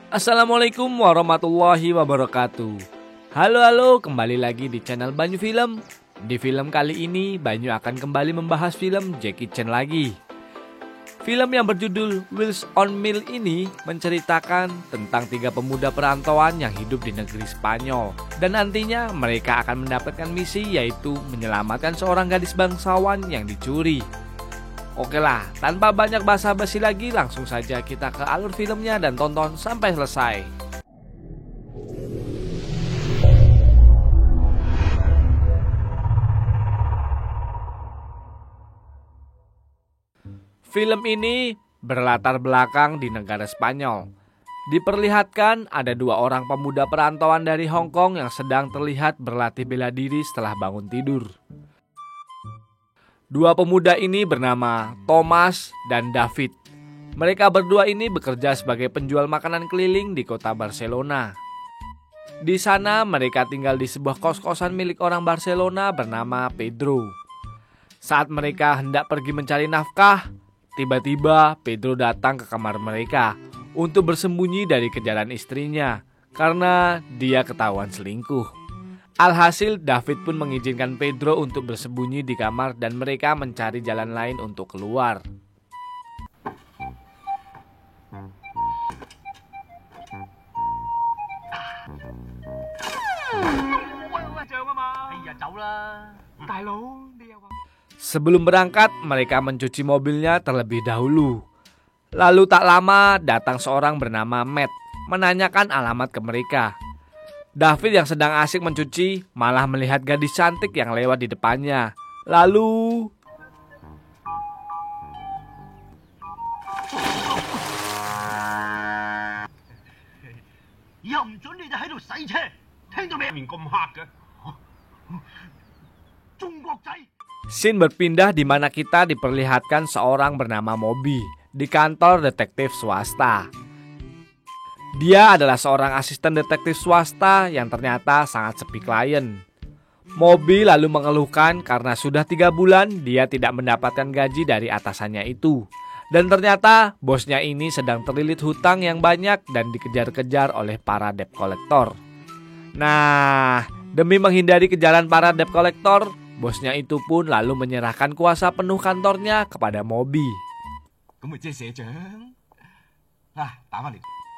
Assalamualaikum warahmatullahi wabarakatuh. Halo, kembali lagi di channel Banyu Film. Di film kali ini, Banyu akan kembali membahas film Jackie Chan lagi. Film yang berjudul Wheels on Mill ini menceritakan tentang 3 pemuda perantauan yang hidup di negeri Spanyol. Dan nantinya mereka akan mendapatkan misi, yaitu menyelamatkan seorang gadis bangsawan yang dicuri. Oke lah, tanpa banyak basa-basi lagi, langsung saja kita ke alur filmnya dan tonton sampai selesai. Film ini berlatar belakang di negara Spanyol. Diperlihatkan ada 2 orang pemuda perantauan dari Hong Kong yang sedang terlihat berlatih bela diri setelah bangun tidur. 2 pemuda ini bernama Thomas dan David. Mereka berdua ini bekerja sebagai penjual makanan keliling di kota Barcelona. Di sana mereka tinggal di sebuah kos-kosan milik orang Barcelona bernama Pedro. Saat mereka hendak pergi mencari nafkah, tiba-tiba Pedro datang ke kamar mereka untuk bersembunyi dari kejaran istrinya karena dia ketahuan selingkuh. Alhasil, David pun mengizinkan Pedro untuk bersembunyi di kamar dan mereka mencari jalan lain untuk keluar. Sebelum berangkat, mereka mencuci mobilnya terlebih dahulu. Lalu tak lama datang seorang bernama Matt menanyakan alamat ke mereka. David yang sedang asik mencuci malah melihat gadis cantik yang lewat di depannya. Lalu scene berpindah di mana kita diperlihatkan seorang bernama Moby di kantor detektif swasta. Dia adalah seorang asisten detektif swasta yang ternyata sangat sepi klien. Moby lalu mengeluhkan karena sudah 3 bulan dia tidak mendapatkan gaji dari atasannya itu. Dan ternyata bosnya ini sedang terlilit hutang yang banyak dan dikejar-kejar oleh para debt collector. Nah, demi menghindari kejaran para debt collector, bosnya itu pun lalu menyerahkan kuasa penuh kantornya kepada Moby.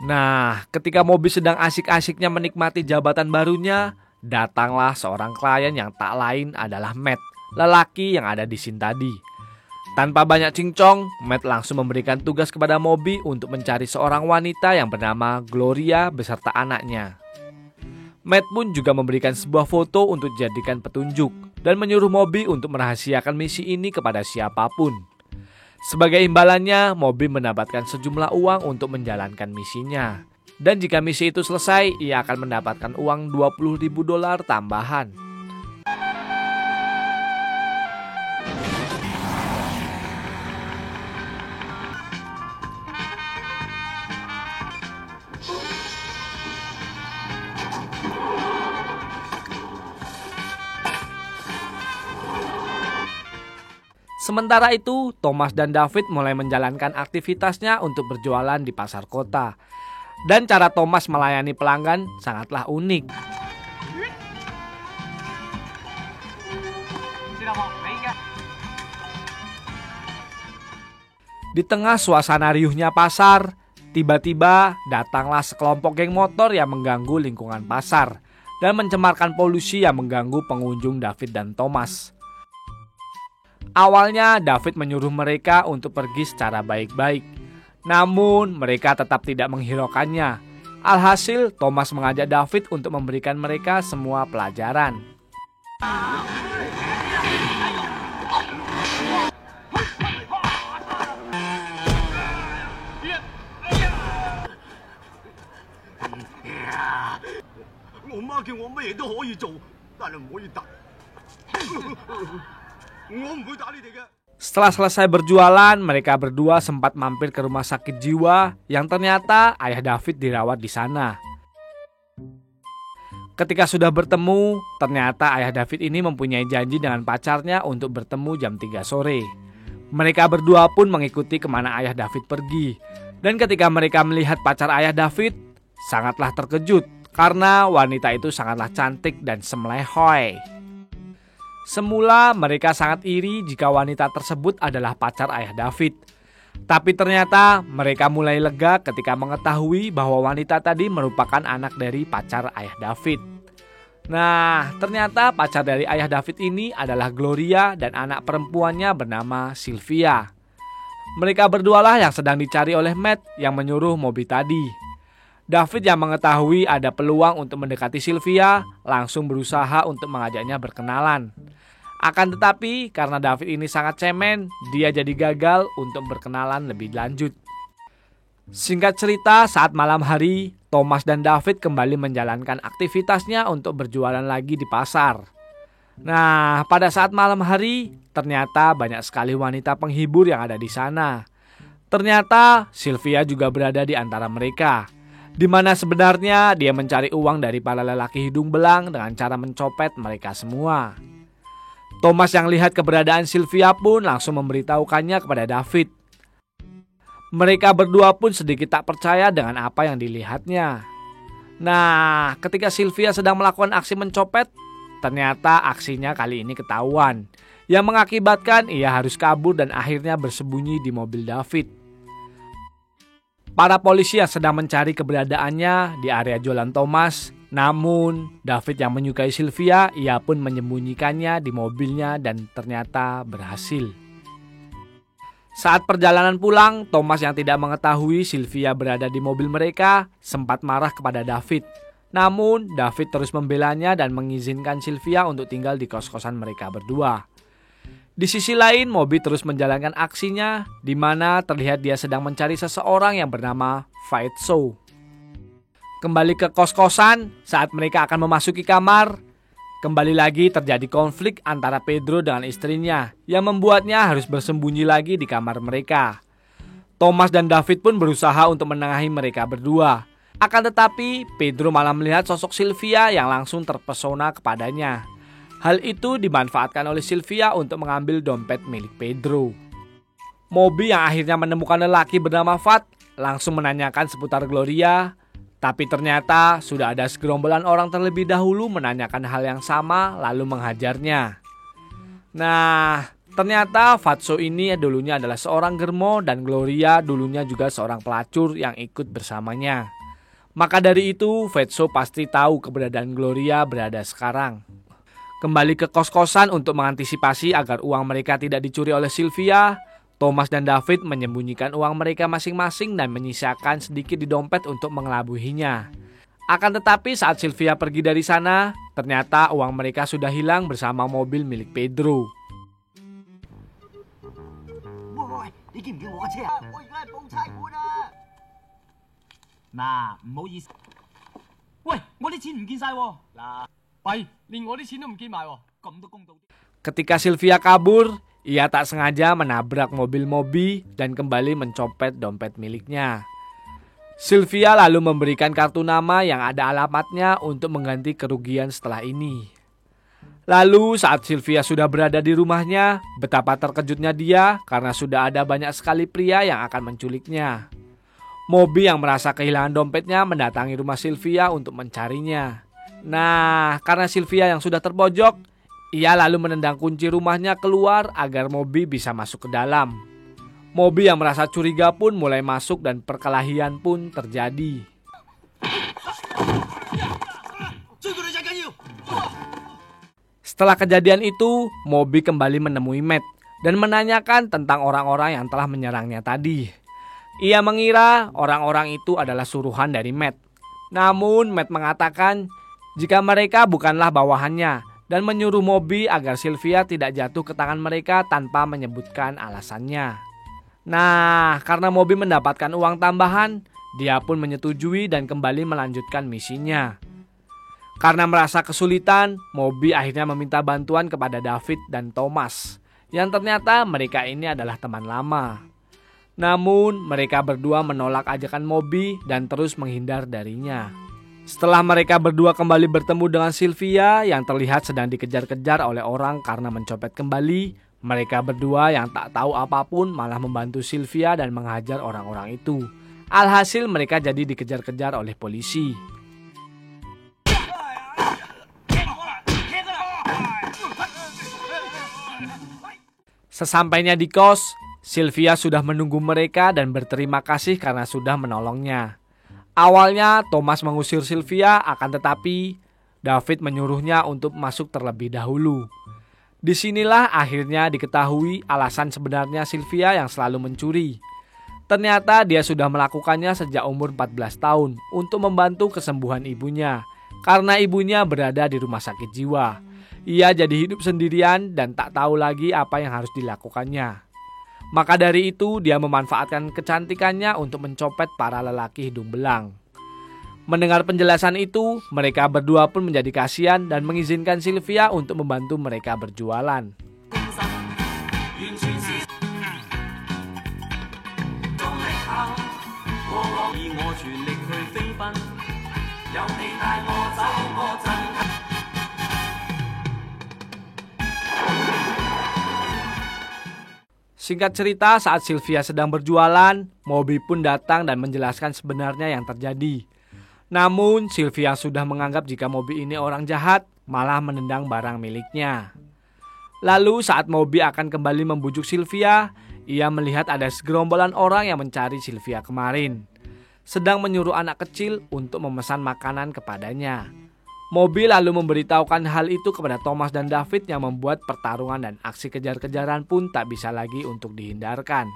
Nah, ketika Moby sedang asik-asiknya menikmati jabatan barunya, datanglah seorang klien yang tak lain adalah Matt, lelaki yang ada di scene tadi. Tanpa banyak cincong, Matt langsung memberikan tugas kepada Moby untuk mencari seorang wanita yang bernama Gloria beserta anaknya. Matt pun juga memberikan sebuah foto untuk dijadikan petunjuk dan menyuruh Moby untuk merahasiakan misi ini kepada siapapun. Sebagai imbalannya, Moby mendapatkan sejumlah uang untuk menjalankan misinya. Dan jika misi itu selesai, ia akan mendapatkan uang $20.000 tambahan. Sementara itu, Thomas dan David mulai menjalankan aktivitasnya untuk berjualan di pasar kota. Dan cara Thomas melayani pelanggan sangatlah unik. Di tengah suasana riuhnya pasar, tiba-tiba datanglah sekelompok geng motor yang mengganggu lingkungan pasar dan mencemarkan polusi yang mengganggu pengunjung David dan Thomas. Awalnya David menyuruh mereka untuk pergi secara baik-baik, namun mereka tetap tidak menghiraukannya. Alhasil Thomas mengajak David untuk memberikan mereka semua pelajaran. Setelah selesai berjualan, mereka berdua sempat mampir ke rumah sakit jiwa yang ternyata ayah David dirawat di sana. Ketika sudah bertemu, ternyata ayah David ini mempunyai janji dengan pacarnya untuk bertemu jam 3 sore. Mereka berdua pun mengikuti kemana ayah David pergi. Dan ketika mereka melihat pacar ayah David, sangatlah terkejut karena wanita itu sangatlah cantik dan semelehoy. Semula mereka sangat iri jika wanita tersebut adalah pacar ayah David. Tapi ternyata mereka mulai lega ketika mengetahui bahwa wanita tadi merupakan anak dari pacar ayah David. Nah, ternyata pacar dari ayah David ini adalah Gloria dan anak perempuannya bernama Sylvia. Mereka berdualah yang sedang dicari oleh Matt yang menyuruh Moby tadi. David yang mengetahui ada peluang untuk mendekati Sylvia langsung berusaha untuk mengajaknya berkenalan. Akan tetapi karena David ini sangat cemen, dia jadi gagal untuk berkenalan lebih lanjut. Singkat cerita, saat malam hari, Thomas dan David kembali menjalankan aktivitasnya untuk berjualan lagi di pasar. Nah, pada saat malam hari, ternyata banyak sekali wanita penghibur yang ada di sana. Ternyata Sylvia juga berada di antara mereka, di mana sebenarnya dia mencari uang dari para lelaki hidung belang dengan cara mencopet mereka semua. Thomas yang lihat keberadaan Sylvia pun langsung memberitahukannya kepada David. Mereka berdua pun sedikit tak percaya dengan apa yang dilihatnya. Nah, ketika Sylvia sedang melakukan aksi mencopet, ternyata aksinya kali ini ketahuan, yang mengakibatkan ia harus kabur dan akhirnya bersembunyi di mobil David. Para polisi yang sedang mencari keberadaannya di area jualan Thomas. Namun, David yang menyukai Sylvia, ia pun menyembunyikannya di mobilnya dan ternyata berhasil. Saat perjalanan pulang, Thomas yang tidak mengetahui Sylvia berada di mobil mereka sempat marah kepada David. Namun, David terus membelanya dan mengizinkan Sylvia untuk tinggal di kos-kosan mereka berdua. Di sisi lain, Moby terus menjalankan aksinya, di mana terlihat dia sedang mencari seseorang yang bernama Fatso. Kembali ke kos-kosan, saat mereka akan memasuki kamar, kembali lagi terjadi konflik antara Pedro dengan istrinya, yang membuatnya harus bersembunyi lagi di kamar mereka. Thomas dan David pun berusaha untuk menengahi mereka berdua. Akan tetapi, Pedro malah melihat sosok Sylvia yang langsung terpesona kepadanya. Hal itu dimanfaatkan oleh Sylvia untuk mengambil dompet milik Pedro. Moby yang akhirnya menemukan lelaki bernama Fat langsung menanyakan seputar Gloria. Tapi ternyata sudah ada segerombolan orang terlebih dahulu menanyakan hal yang sama lalu menghajarnya. Nah, ternyata Fatso ini dulunya adalah seorang germo dan Gloria dulunya juga seorang pelacur yang ikut bersamanya. Maka dari itu, Fatso pasti tahu keberadaan Gloria berada sekarang. Kembali ke kos-kosan untuk mengantisipasi agar uang mereka tidak dicuri oleh Sylvia, Thomas dan David menyembunyikan uang mereka masing-masing dan menyisakan sedikit di dompet untuk mengelabuhinya. Akan tetapi saat Sylvia pergi dari sana, ternyata uang mereka sudah hilang bersama mobil milik Pedro. Ketika Sylvia kabur, ia tak sengaja menabrak mobil Moby dan kembali mencopet dompet miliknya. Sylvia lalu memberikan kartu nama yang ada alamatnya untuk mengganti kerugian setelah ini. Lalu saat Sylvia sudah berada di rumahnya, betapa terkejutnya dia karena sudah ada banyak sekali pria yang akan menculiknya. Moby yang merasa kehilangan dompetnya mendatangi rumah Sylvia untuk mencarinya. Nah, karena Sylvia yang sudah terpojok, ia lalu menendang kunci rumahnya keluar agar Moby bisa masuk ke dalam. Moby yang merasa curiga pun mulai masuk dan perkelahian pun terjadi. Setelah kejadian itu, Moby kembali menemui Matt dan menanyakan tentang orang-orang yang telah menyerangnya tadi. Ia mengira orang-orang itu adalah suruhan dari Matt. Namun Matt mengatakan jika mereka bukanlah bawahannya dan menyuruh Moby agar Sylvia tidak jatuh ke tangan mereka tanpa menyebutkan alasannya. Nah, karena Moby mendapatkan uang tambahan, dia pun menyetujui dan kembali melanjutkan misinya. Karena merasa kesulitan, Moby akhirnya meminta bantuan kepada David dan Thomas, yang ternyata mereka ini adalah teman lama. Namun, mereka berdua menolak ajakan Moby dan terus menghindar darinya. Setelah mereka berdua kembali bertemu dengan Sylvia yang terlihat sedang dikejar-kejar oleh orang karena mencopet kembali, mereka berdua yang tak tahu apapun malah membantu Sylvia dan menghajar orang-orang itu. Alhasil mereka jadi dikejar-kejar oleh polisi. Sesampainya di kos, Sylvia sudah menunggu mereka dan berterima kasih karena sudah menolongnya. Awalnya Thomas mengusir Sylvia, akan tetapi David menyuruhnya untuk masuk terlebih dahulu. Disinilah akhirnya diketahui alasan sebenarnya Sylvia yang selalu mencuri. Ternyata dia sudah melakukannya sejak umur 14 tahun untuk membantu kesembuhan ibunya, karena ibunya berada di rumah sakit jiwa. Ia jadi hidup sendirian dan tak tahu lagi apa yang harus dilakukannya. Maka dari itu dia memanfaatkan kecantikannya untuk mencopet para lelaki hidung belang. Mendengar penjelasan itu, mereka berdua pun menjadi kasihan dan mengizinkan Sylvia untuk membantu mereka berjualan. Singkat cerita, saat Sylvia sedang berjualan, Moby pun datang dan menjelaskan sebenarnya yang terjadi. Namun, Sylvia sudah menganggap jika Moby ini orang jahat, malah menendang barang miliknya. Lalu saat Moby akan kembali membujuk Sylvia, ia melihat ada segerombolan orang yang mencari Sylvia kemarin, sedang menyuruh anak kecil untuk memesan makanan kepadanya. Moby lalu memberitahukan hal itu kepada Thomas dan David yang membuat pertarungan dan aksi kejar-kejaran pun tak bisa lagi untuk dihindarkan.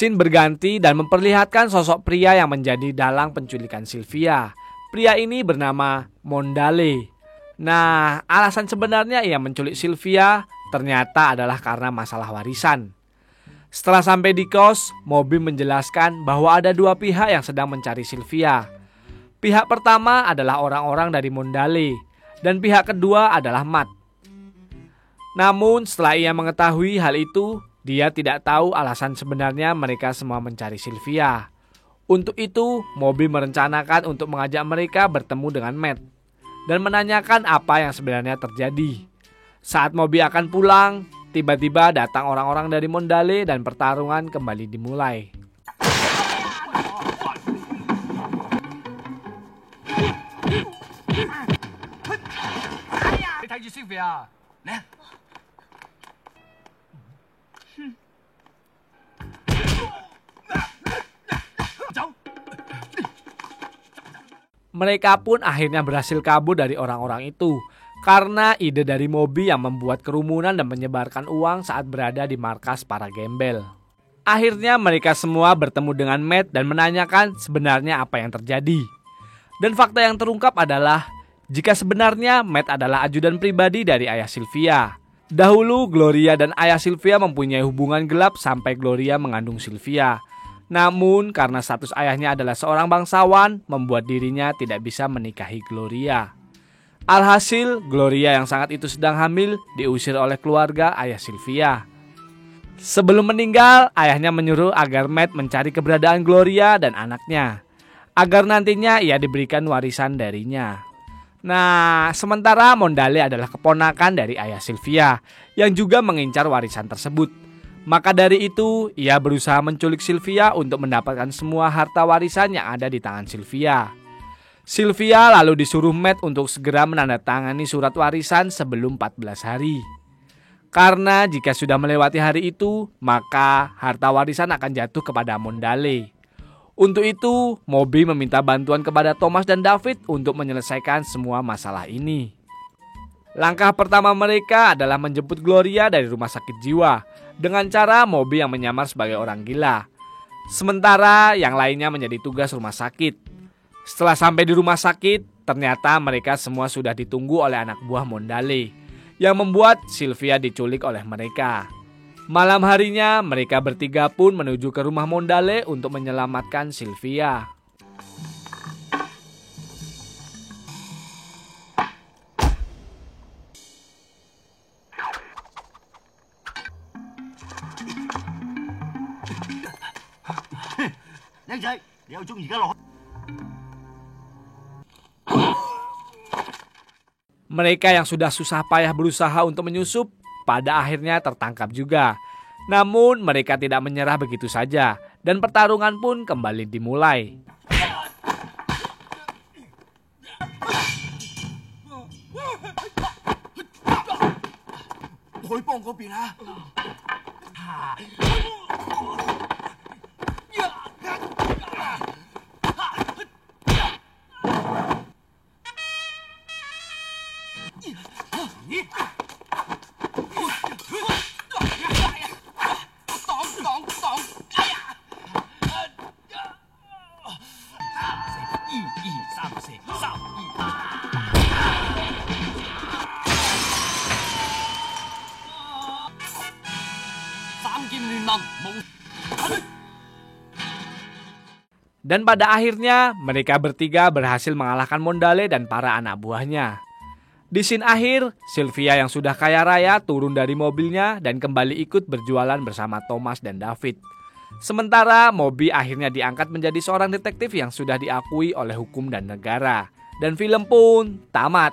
Scene berganti dan memperlihatkan sosok pria yang menjadi dalang penculikan Sylvia. Pria ini bernama Mondale. Nah, alasan sebenarnya ia menculik Sylvia ternyata adalah karena masalah warisan. Setelah sampai di kos, Moby menjelaskan bahwa ada dua pihak yang sedang mencari Sylvia. Pihak pertama adalah orang-orang dari Mondale dan pihak kedua adalah Matt. Namun setelah ia mengetahui hal itu, dia tidak tahu alasan sebenarnya mereka semua mencari Sylvia. Untuk itu, Moby merencanakan untuk mengajak mereka bertemu dengan Matt dan menanyakan apa yang sebenarnya terjadi. Saat Moby akan pulang, tiba-tiba datang orang-orang dari Mondale dan pertarungan kembali dimulai. Mereka pun akhirnya berhasil kabur dari orang-orang itu karena ide dari Moby yang membuat kerumunan dan menyebarkan uang saat berada di markas para gembel. Akhirnya mereka semua bertemu dengan Matt dan menanyakan sebenarnya apa yang terjadi. Dan fakta yang terungkap adalah jika sebenarnya Matt adalah ajudan pribadi dari ayah Sylvia. Dahulu Gloria dan ayah Sylvia mempunyai hubungan gelap sampai Gloria mengandung Sylvia. Namun karena status ayahnya adalah seorang bangsawan, membuat dirinya tidak bisa menikahi Gloria. Alhasil, Gloria yang sangat itu sedang hamil diusir oleh keluarga ayah Sylvia. Sebelum meninggal, ayahnya menyuruh agar Matt mencari keberadaan Gloria dan anaknya, agar nantinya ia diberikan warisan darinya. Nah, sementara Mondale adalah keponakan dari ayah Sylvia yang juga mengincar warisan tersebut. Maka dari itu, ia berusaha menculik Sylvia untuk mendapatkan semua harta warisan yang ada di tangan Sylvia. Sylvia lalu disuruh Matt untuk segera menandatangani surat warisan sebelum 14 hari. Karena jika sudah melewati hari itu, maka harta warisan akan jatuh kepada Mondale. Untuk itu, Moby meminta bantuan kepada Thomas dan David untuk menyelesaikan semua masalah ini. Langkah pertama mereka adalah menjemput Gloria dari rumah sakit jiwa dengan cara Moby yang menyamar sebagai orang gila. Sementara yang lainnya menjadi tugas rumah sakit. Setelah sampai di rumah sakit, ternyata mereka semua sudah ditunggu oleh anak buah Mondale yang membuat Sylvia diculik oleh mereka. Malam harinya, mereka bertiga pun menuju ke rumah Mondale untuk menyelamatkan Sylvia. Mereka yang sudah susah payah berusaha untuk menyusup, pada akhirnya tertangkap juga. Namun mereka tidak menyerah begitu saja, dan pertarungan pun kembali dimulai. Dan pada akhirnya mereka bertiga berhasil mengalahkan Mondale dan para anak buahnya. Di scene akhir, Sylvia yang sudah kaya raya turun dari mobilnya dan kembali ikut berjualan bersama Thomas dan David. Sementara Moby akhirnya diangkat menjadi seorang detektif yang sudah diakui oleh hukum dan negara. Dan film pun tamat.